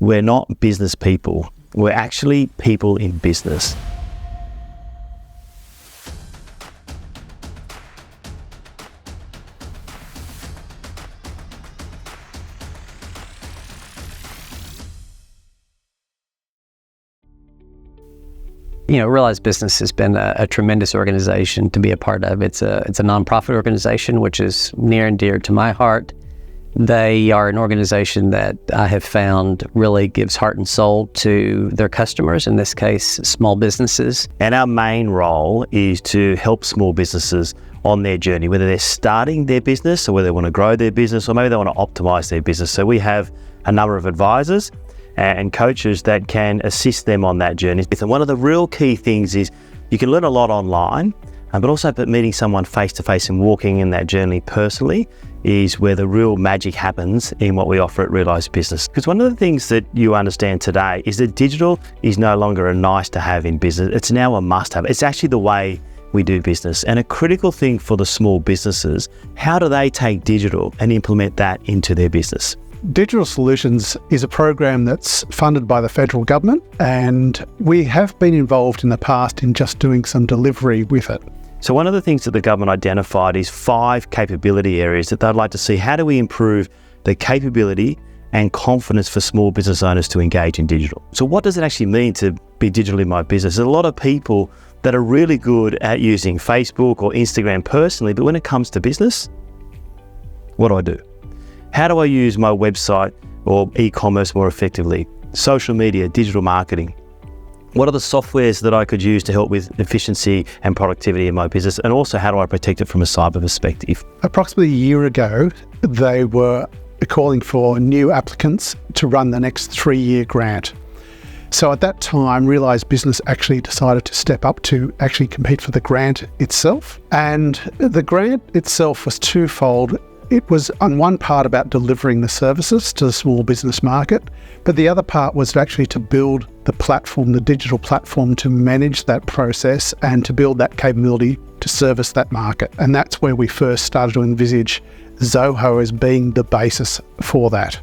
we're not business people. We're actually people in business. Aurelian Business has been a tremendous organization to be a part of. It's a nonprofit organization, which is near and dear to my heart. They are an organization that I have found really gives heart and soul to their customers, in this case, small businesses. And our main role is to help small businesses on their journey, whether they're starting their business or whether they want to grow their business or maybe they want to optimize their business. So we have a number of advisors and coaches that can assist them on that journey. And one of the real key things is you can learn a lot online, but also meeting someone face-to-face and walking in that journey personally is where the real magic happens in what we offer at Aurelian Business. Because one of the things that you understand today is that digital is no longer a nice to have in business. It's now a must have. It's actually the way we do business. And a critical thing for the small businesses, how do they take digital and implement that into their business? Digital Solutions is a program that's funded by the federal government, and we have been involved in the past in just doing some delivery with it. So one of the things that the government identified is 5 capability areas that they'd like to see. How do we improve the capability and confidence for small business owners to engage in digital? So what does it actually mean to be digital in my business? There's a lot of people that are really good at using Facebook or Instagram personally, but when it comes to business, what do? How do I use my website or e-commerce more effectively? Social media, digital marketing. What are the softwares that I could use to help with efficiency and productivity in my business? And also, how do I protect it from a cyber perspective? Approximately a year ago, they were calling for new applicants to run the next 3-year grant. So at that time, Aurelian Business actually decided to step up to actually compete for the grant itself. And the grant itself was twofold. It was on one part about delivering the services to the small business market, but the other part was actually to build the platform, the digital platform, to manage that process and to build that capability to service that market. And that's where we first started to envisage Zoho as being the basis for that.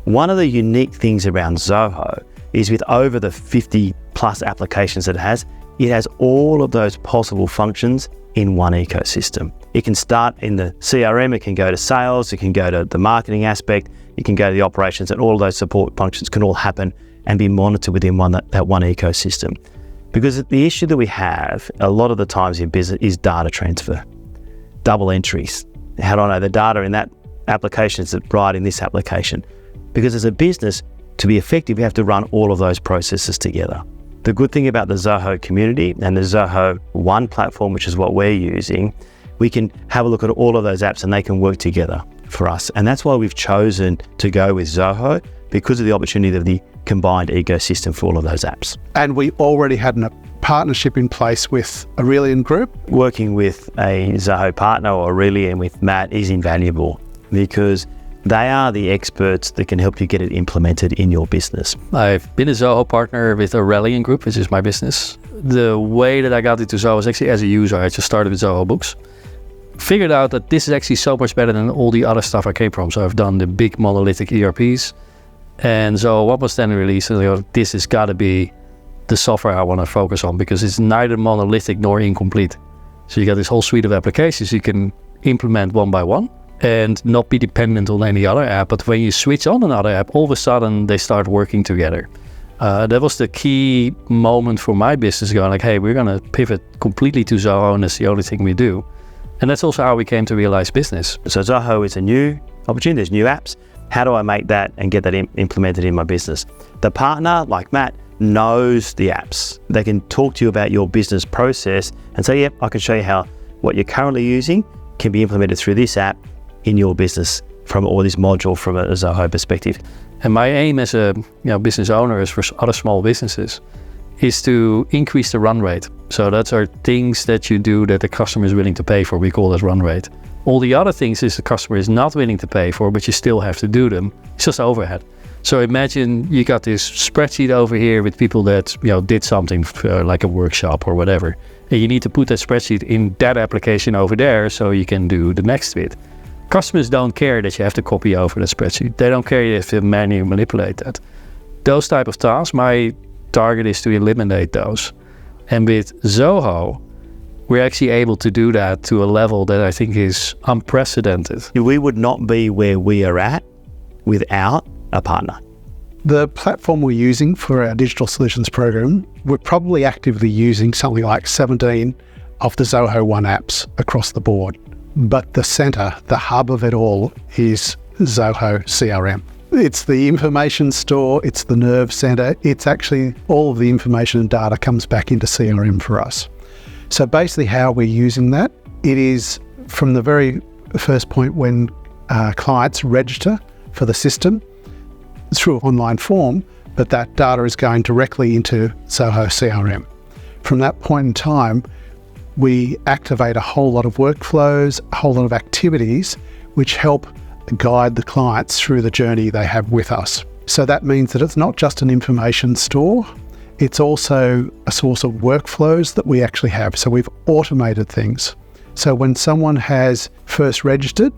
One of the unique things around Zoho is with over the 50 plus applications that it has all of those possible functions in one ecosystem. It can start in the CRM, it can go to sales, it can go to the marketing aspect, it can go to the operations, and all of those support functions can all happen and be monitored within that one ecosystem. Because the issue that we have a lot of the times in business is data transfer, double entries. How do I know the data in that application is right in this application? Because as a business, to be effective, we have to run all of those processes together. The good thing about the Zoho community and the Zoho One platform, which is what we're using, we can have a look at all of those apps and they can work together for us. And that's why we've chosen to go with Zoho, because of the opportunity of the combined ecosystem for all of those apps. And we already had a partnership in place with Aurelian Group. Working with a Zoho Partner or Aurelian with Matt is invaluable because they are the experts that can help you get it implemented in your business. I've been a Zoho partner with Aurelian Group, which is my business. The way that I got into Zoho was actually as a user. I just started with Zoho Books. Figured out that this is actually so much better than all the other stuff I came from. So I've done the big monolithic ERPs. And so what was then released, this has got to be the software I want to focus on because it's neither monolithic nor incomplete. So you got this whole suite of applications you can implement one by one and not be dependent on any other app. But when you switch on another app, all of a sudden they start working together. That was the key moment for my business, going like, hey, we're going to pivot completely to Zoho and that's the only thing we do. And that's also how we came to Aurelian Business. So Zoho is a new opportunity, there's new apps. How do I make that and get that implemented in my business? The partner, like Matt, knows the apps. They can talk to you about your business process and say, yep, I can show you how what you're currently using can be implemented through this app in your business or this module from a Zoho perspective. And my aim as a business owner is for other small businesses is to increase the run rate. So that's our things that you do that the customer is willing to pay for. We call that run rate. All the other things is the customer is not willing to pay for, but you still have to do them. It's just overhead. So imagine you got this spreadsheet over here with people that did something like a workshop or whatever. And you need to put that spreadsheet in that application over there so you can do the next bit. Customers don't care that you have to copy over the spreadsheet. They don't care if you manually manipulate that. those type of tasks, my target is to eliminate those. And with Zoho, we're actually able to do that to a level that I think is unprecedented. We would not be where we are at without a partner. The platform we're using for our digital solutions program, we're probably actively using something like 17 of the Zoho One apps across the board. But the centre, the hub of it all, is Zoho CRM. It's the information store, it's the nerve centre, it's actually all of the information and data comes back into CRM for us. So basically how we're using that, it is from the very first point when clients register for the system through an online form, but that data is going directly into Zoho CRM. From that point in time, we activate a whole lot of workflows, a whole lot of activities which help guide the clients through the journey they have with us. So that means that it's not just an information store, it's also a source of workflows that we actually have. So we've automated things. So when someone has first registered,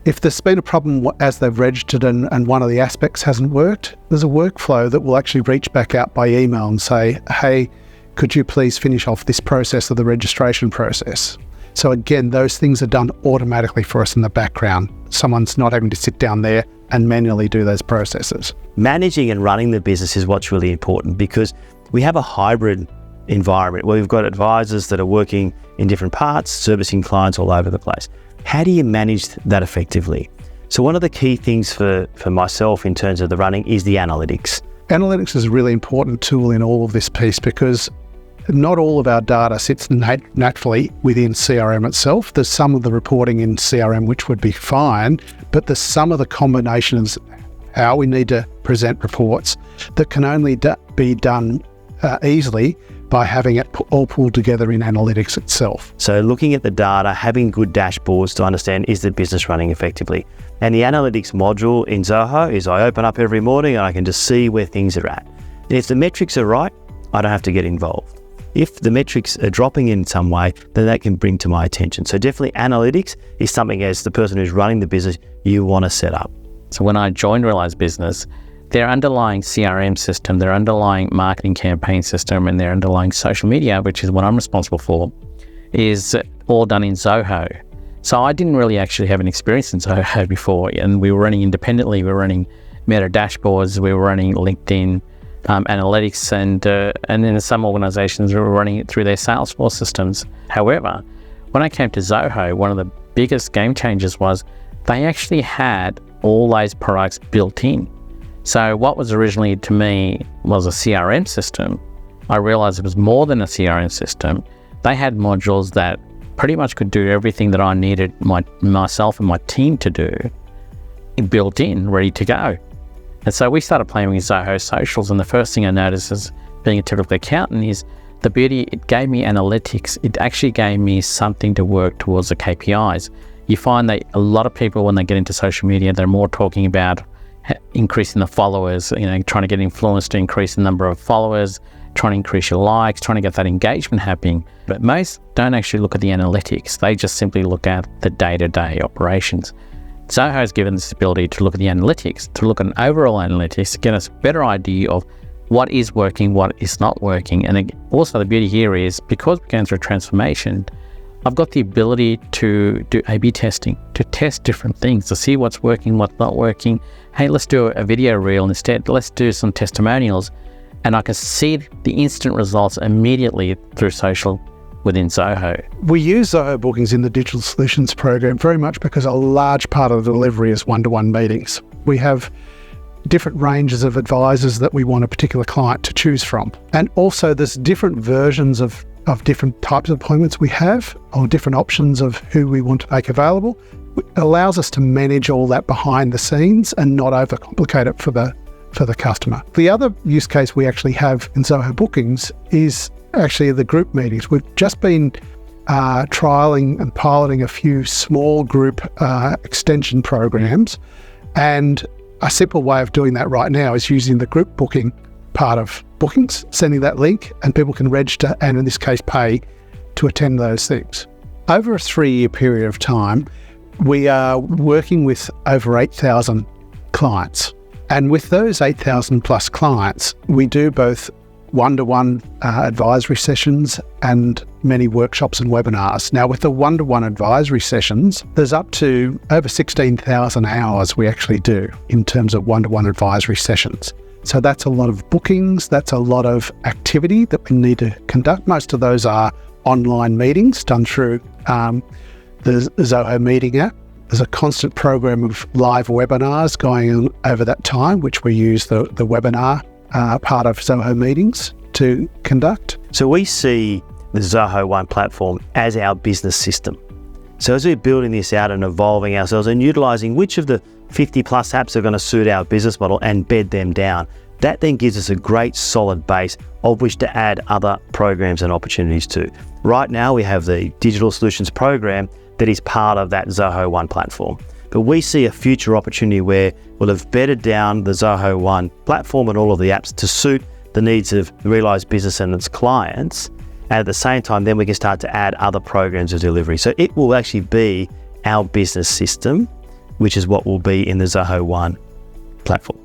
if there's been a problem as they've registered and one of the aspects hasn't worked, there's a workflow that will actually reach back out by email and say, hey, could you please finish off this process of the registration process? So again, those things are done automatically for us in the background. Someone's not having to sit down there and manually do those processes. Managing and running the business is what's really important, because we have a hybrid environment where we've got advisors that are working in different parts, servicing clients all over the place. How do you manage that effectively? So one of the key things for myself in terms of the running is the analytics. Analytics is a really important tool in all of this piece, because not all of our data sits naturally within CRM itself. There's some of the reporting in CRM which would be fine, but there's some of the combinations how we need to present reports that can only be done easily by having it all pulled together in analytics itself. So looking at the data, having good dashboards to understand, is the business running effectively? And the analytics module in Zoho is I open up every morning and I can just see where things are at. And if the metrics are right, I don't have to get involved. If the metrics are dropping in some way, then that can bring to my attention. So definitely analytics is something, as the person who's running the business, you want to set up. So when I joined Realize Business, their underlying CRM system, their underlying marketing campaign system, and their underlying social media, which is what I'm responsible for, is all done in Zoho. So I didn't really actually have an experience in Zoho before, and we were running independently. We were running Meta dashboards, we were running LinkedIn analytics, and then some organizations were running it through their Salesforce systems. However, when I came to Zoho, one of the biggest game changers was they actually had all those products built in. So what was originally to me was a CRM system, I realized it was more than a CRM system. They had modules that pretty much could do everything that I needed myself and my team to do, built in, ready to go. And so we started playing with Zoho Socials, and the first thing I noticed as being a typical accountant is the beauty, it gave me analytics. It actually gave me something to work towards the KPIs. You find that a lot of people, when they get into social media, they're more talking about increasing the followers, trying to get influence to increase the number of followers, trying to increase your likes, trying to get that engagement happening. But most don't actually look at the analytics. They just simply look at the day-to-day operations. Zoho has given us the ability to look at the analytics, to look at an overall analytics, to get us a better idea of what is working, what is not working. And also the beauty here is, because we're going through a transformation, I've got the ability to do A/B testing, to test different things, to see what's working, what's not working. Hey, let's do a video reel instead. Let's do some testimonials. And I can see the instant results immediately through social within Zoho. We use Zoho Bookings in the Digital Solutions program very much because a large part of the delivery is one-to-one meetings. We have different ranges of advisors that we want a particular client to choose from. And also there's different versions of different types of appointments we have, or different options of who we want to make available. It allows us to manage all that behind the scenes and not overcomplicate it for the customer. The other use case we actually have in Zoho Bookings is actually the group meetings. We've just been trialling and piloting a few small group extension programs, and a simple way of doing that right now is using the group booking part of Bookings, sending that link, and people can register and in this case pay to attend those things. Over a 3-year period of time, we are working with over 8,000 clients And with those 8,000 plus clients, we do both one-to-one advisory sessions and many workshops and webinars. Now, with the one-to-one advisory sessions, there's up to over 16,000 hours we actually do in terms of one-to-one advisory sessions. So that's a lot of bookings, that's a lot of activity that we need to conduct. Most of those are online meetings done through the Zoho Meeting app. There's a constant program of live webinars going on over that time, which we use the webinar part of Zoho Meetings to conduct. So we see the Zoho One platform as our business system. So as we're building this out and evolving ourselves and utilising which of the 50 plus apps are going to suit our business model and bed them down, that then gives us a great solid base of which to add other programs and opportunities to. Right now we have the Digital Solutions program that is part of that Zoho One platform. But we see a future opportunity where we'll have bedded down the Zoho One platform and all of the apps to suit the needs of the Realised business and its clients. And at the same time, then we can start to add other programs of delivery. So it will actually be our business system, which is what will be in the Zoho One platform.